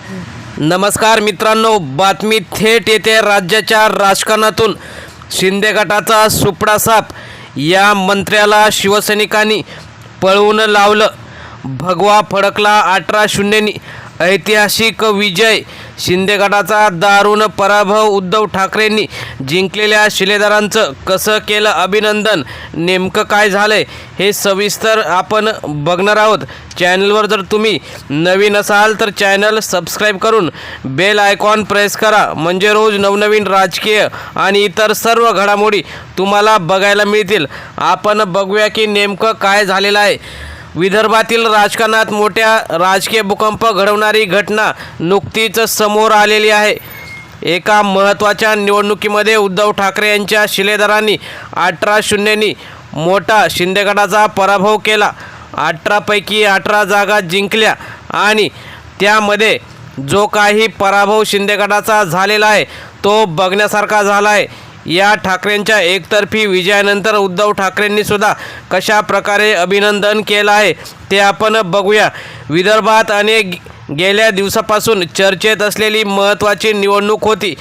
नमस्कार मित्रांनो, बातमी थेट येते राज्याच्या राजकारणातून। शिंदे गटाचा सुपडा साप, या मंत्र्याला शिवसैनिकांनी पळवून लावलं। भगवा फडकला 18-0नी, ऐतिहासिक विजय। शिंदे गटाचा दारुण पराभव। उद्धव ठाकरेंनी जिंकलेल्या शिलेदारांचं कसं केलं अभिनंदन, नेमकं काय झालंय हे सविस्तर आपण बघणार आहोत। चॅनलवर जर तुम्ही नवीन असाल तर चॅनल सबस्क्राईब करून बेल आयकॉन प्रेस करा, म्हणजे रोज नवनवीन राजकीय आणि इतर सर्व घडामोडी तुम्हाला बघायला मिळतील। आपण बघूया की नेमकं काय झालेलं आहे। विदर्भातील राजकारणात मोठ्या राजकीय भूकंप घडवणारी घटना नुकतीच समोर आलेली आहे। एका महत्त्वाच्या निवडणुकीमध्ये उद्धव ठाकरे यांच्या शिलेदारांनी 18-0नी मोठा शिंदे गटाचा पराभव केला। 18 पैकी 18 जागा जिंकल्या आणि त्यामध्ये जो काही पराभव शिंदे गटाचा झालेला आहे तो बघण्यासारखा झाला आहे। या ठाकरेंच्या एकतर्फी विजयानंतर उद्धव ठाकरेंनी सुद्धा कशा प्रकारे अभिनंदन केलं आहे ते आपण बघूया। विदर्भात गेल्या दिवसापासून चर्चेत असलेली महत्त्वाची निवडणूक होती।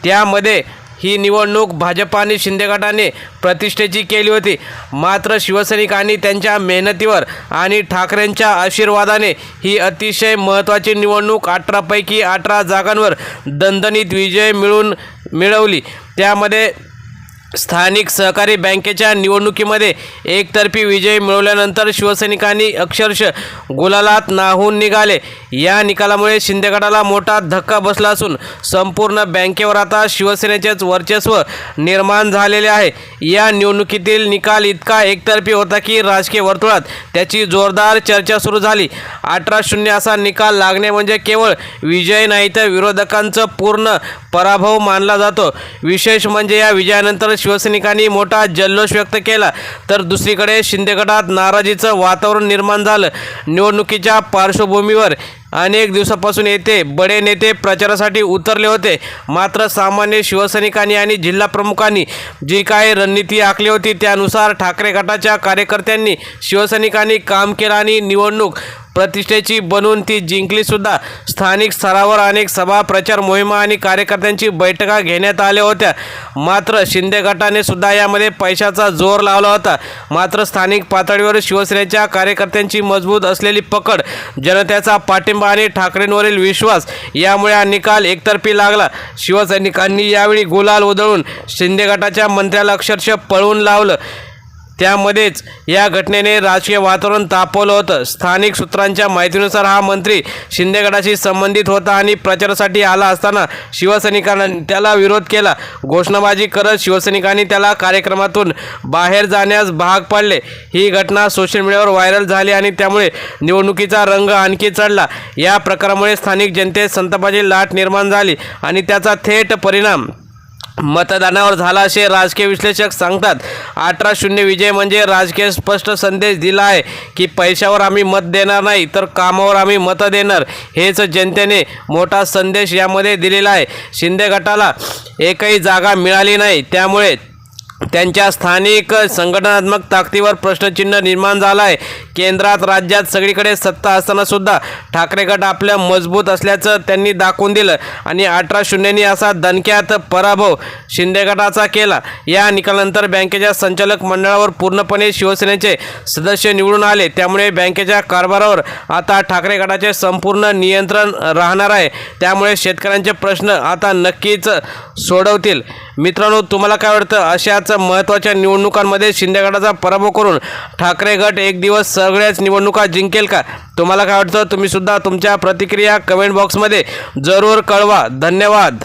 त्यामध्ये ही निवडणूक भाजप आणि शिंदे गटाने प्रतिष्ठेची केली होती। मात्र शिवसैनिकांनी त्यांच्या मेहनतीवर आणि ठाकरेंच्या आशीर्वादाने ही अतिशय महत्त्वाची निवडणूक 18 पैकी 18 जागांवर दणदणीत विजय मिळवली। त्यामध्ये स्थानिक सहकारी बँकेच्या निवडणुकीमध्ये एकतर्फी विजय मिळवल्यानंतर शिवसैनिकांनी अक्षरशः गुलालात न्हाऊन निघाले। या निकालामुळे शिंदे गटाला मोठा धक्का बसला असून संपूर्ण बँकेवर आता शिवसेनेचेच वर्चस्व निर्माण झालेले आहे। या निवडणुकीतील निकाल इतका एकतर्फी होता की राजकीय वर्तुळात त्याची जोरदार चर्चा सुरू झाली। 18-0 असा निकाल लागणे म्हणजे केवळ विजय नाही तर विरोधकांचा पूर्ण पराभव मानला जातो। विशेष म्हणजे या विजयानंतर शिवसैनिकांनी मोठा जल्लोष व्यक्त केला, तर दुसरीकडे शिंदे गटात नाराजीचं वातावरण निर्माण झालं। निवडणुकीच्या पार्श्वभूमीवर अनेक दिवसापासून येथे बडे नेते प्रचारासाठी उतरले होते। मात्र सामान्य शिवसैनिकांनी आणि जिल्हा प्रमुखांनी जी काही रणनीती आखली होती त्यानुसार ठाकरे गटाच्या कार्यकर्त्यांनी शिवसैनिकांनी काम केलं आणि निवडणूक प्रतिष्ठेची बनवून ती जिंकली सुद्धा। स्थानिक स्तरावर अनेक सभा, प्रचार मोहिमा आणि कार्यकर्त्यांची बैठका घेण्यात आल्या होत्या। मात्र शिंदे गटाने सुद्धा यामध्ये पैशाचा जोर लावला होता। मात्र स्थानिक पातळीवर शिवसेनेच्या कार्यकर्त्यांची मजबूत असलेली पकड, जनतेचा पाठिंबा आणि ठाकरेंवरील विश्वास यामुळे हा निकाल एकतर्फी लागला। शिवसैनिकांनी यावेळी गुलाल उधळून शिंदे गटाच्या मंत्र्याला अक्षरशः पळवून लावलं। त्यामध्येच या घटनेने राजकीय वातावरण तापवलं होतं। स्थानिक सूत्रांच्या माहितीनुसार हा मंत्री शिंदे गटाशी संबंधित होता आणि प्रचारासाठी आला असताना शिवसैनिकांनी त्याला विरोध केला। घोषणाबाजी करत शिवसैनिकांनी त्याला कार्यक्रमातून बाहेर जाण्यास भाग पाडले। ही घटना सोशल मीडियावर व्हायरल झाली आणि त्यामुळे निवडणुकीचा रंग आणखी चढला। या प्रकारामुळे स्थानिक जनतेत संतापाची लाट निर्माण झाली आणि त्याचा थेट परिणाम मतदानावर झाला असे राजकीय विश्लेषक सांगतात। 18-0 विजय म्हणजे राजकीय स्पष्ट संदेश दिला आहे की पैशावर आम्ही मत देणार नाही तर कामावर आम्ही मत देणार, हेच जनतेने मोठा संदेश यामध्ये दिलेला आहे। शिंदे गटाला एकही जागा मिळाली नाही, त्यामुळे त्यांच्या स्थानिक संघटनात्मक ताकदीवर प्रश्नचिन्ह निर्माण झाला आहे। केंद्रात राज्यात सगळीकडे सत्ता असताना सुद्धा ठाकरे गट आपल्या मजबूत असल्याचं त्यांनी दाखवून दिलं आणि 18-0नी असा दणक्यात पराभव शिंदे गटाचा केला। या निकालानंतर बँकेच्या संचालक मंडळावर पूर्णपणे शिवसेनेचे सदस्य निवडून आले। त्यामुळे बँकेच्या कारभारावर आता ठाकरे गटाचे संपूर्ण नियंत्रण राहणार आहे। त्यामुळे शेतकऱ्यांचे प्रश्न आता नक्कीच सोडवतील। मित्रांनो, तुम्हाला काय वाटतं? अशाच महत्त्वाच्या निवडणुकांमध्ये शिंदे गटाचा पराभव करून ठाकरे गट एक दिवस सगळ्याच निवडणुका जिंकेल का? तुम्हाला काय वाटतं? तुम्ही सुद्धा तुमच्या प्रतिक्रिया कमेंट बॉक्समध्ये जरूर कळवा। धन्यवाद।